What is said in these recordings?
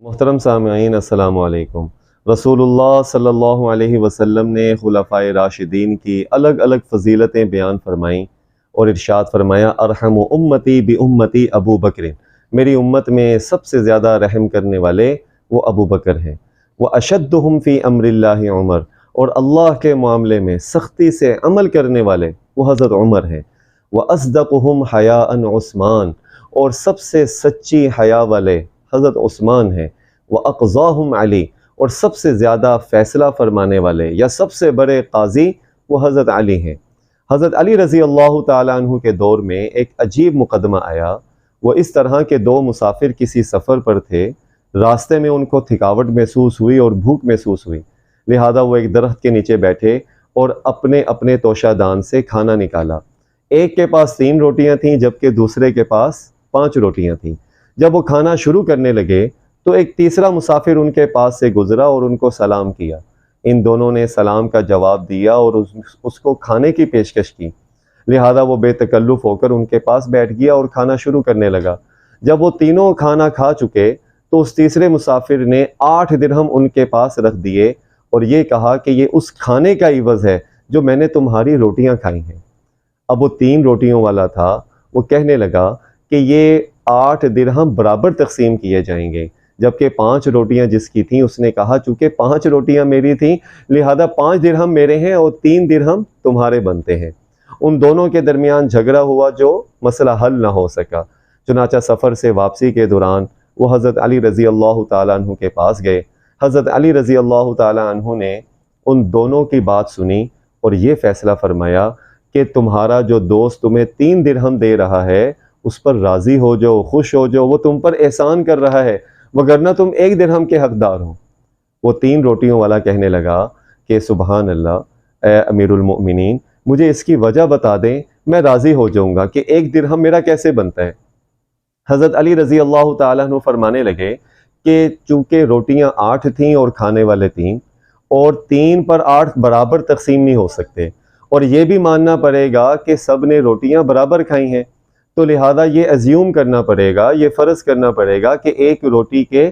मोहतरम सामईन अस्सलाम वालेकुम। रसूलुल्लाह सल्लल्लाहु अलैहि वसल्लम ने खुलफाए राशिदीन की अलग अलग फ़जीलतें बयान फरमाईं और इरशाद फरमाया, अरहमु उम्मती बि उम्मती अबू बकर, मेरी उम्मत में सबसे ज़्यादा रहम करने वाले वो अबू बकर हैं। व अशद्दुहुम फ़ी अम्रिल्लाहि उमर, और अल्लाह के मामले में सख्ती से अमल करने वाले वो हज़रत उमर हैं। व अस्दक़ुहुम हयाअन उस्मान, और सबसे सच्ची हया वाले हज़रत उस्मान हैं। व अक़ज़ाहुम अली, और सबसे ज़्यादा फ़ैसला फरमाने वाले या सबसे बड़े काजी वो हज़रत अली हैं। हज़रत अली रज़ी अल्लाह ताला अन्हु के दौर में एक अजीब मुकदमा आया। वो इस तरह के दो मुसाफिर किसी सफ़र पर थे, रास्ते में उनको थकावट महसूस हुई और भूख महसूस हुई, लिहाजा वो एक दरख्त के नीचे बैठे और अपने अपने तोशादान से खाना निकाला। एक के पास 3 रोटियां थीं जबकि दूसरे के पास 5 रोटियां थीं। जब वो खाना शुरू करने लगे तो एक तीसरा मुसाफिर उनके पास से गुजरा और उनको सलाम किया। इन दोनों ने सलाम का जवाब दिया और उसको खाने की पेशकश की, लिहाजा वो बेतकल्लुफ़ होकर उनके पास बैठ गया और खाना शुरू करने लगा। जब वो तीनों खाना खा चुके तो उस तीसरे मुसाफिर ने 8 दिरहम उनके पास रख दिए और ये कहा कि ये उस खाने का इवज़ है जो मैंने तुम्हारी रोटियां खाई हैं। अब वो 3 रोटियों वाला था, वो कहने लगा कि ये 8 दिरहम बराबर तकसीम किए जाएंगे, जबकि 5 रोटियां जिसकी थीं उसने कहा चूँकि 5 रोटियां मेरी थीं लिहाजा 5 दिरहम मेरे हैं और 3 दिरहम तुम्हारे बनते हैं। उन दोनों के दरमियान झगड़ा हुआ जो मसला हल ना हो सका। चुनाचा सफ़र से वापसी के दौरान वो हज़रत अली रज़ी अल्लाह ताला अन्हु के पास गए। हज़रत अली रज़ी अल्लाह ताला अन्हु ने उन दोनों की बात सुनी और ये फ़ैसला फरमाया कि तुम्हारा जो दोस्त तुम्हें 3 दिरहम दे रहा है उस पर राज़ी हो जाओ, खुश हो जाओ, वो तुम पर एहसान कर रहा है, वगरना तुम 1 दिरहम के हकदार हो। वो 3 रोटियों वाला कहने लगा कि सुबहान अल्लाह, ए अमीरुल मोमिनीन, मुझे इसकी वजह बता दें, मैं राज़ी हो जाऊँगा कि 1 दिरहम मेरा कैसे बनता है। हज़रत अली रज़ी अल्लाह ताला अन्हु फरमाने लगे कि चूँकि रोटियाँ 8 थीं और खाने वाले 3, और 3 पर 8 बराबर तकसीम नहीं हो सकते, और ये भी मानना पड़ेगा कि सब ने रोटियाँ बराबर खाई हैं, तो लिहाजा ये अज्यूम करना पड़ेगा, ये फ़र्ज़ करना पड़ेगा कि एक रोटी के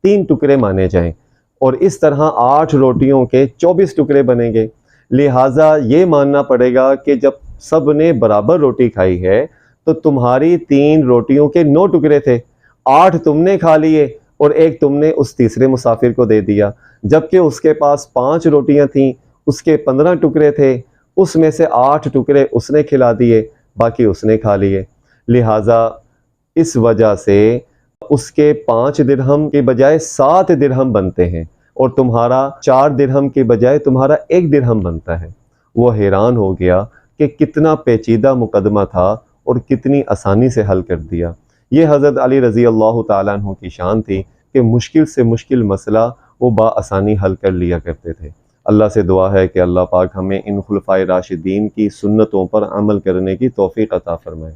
3 टुकड़े माने जाएं और इस तरह 8 रोटियों के 24 टुकड़े बनेंगे। लिहाजा ये मानना पड़ेगा कि जब सब ने बराबर रोटी खाई है तो तुम्हारी 3 रोटियों के 9 टुकड़े थे, 8 तुमने खा लिए और 1 तुमने उस तीसरे मुसाफिर को दे दिया, जबकि उसके पास 5 रोटियां थीं, उसके 15 टुकड़े थे, उसमें से 8 टुकड़े उसने खिला दिए, बाकी उसने खा लिए। लिहाजा इस वजह से उसके 5 दिरहम के बजाय 7 दिरहम बनते हैं और तुम्हारा 4 दिरहम के बजाय तुम्हारा 1 दिरहम बनता है। वो हैरान हो गया कि कितना पेचीदा मुकदमा था और कितनी आसानी से हल कर दिया। ये हज़रत अली रज़ी अल्लाह ताला अन्हु की शान थी कि मुश्किल से मुश्किल मसला वो बाआसानी हल कर लिया करते थे। अल्लाह से दुआ है कि अल्लाह पाक हमें इन खुलफाए राशिदीन की सुन्नतों पर अमल करने की तौफीक अता फरमाए।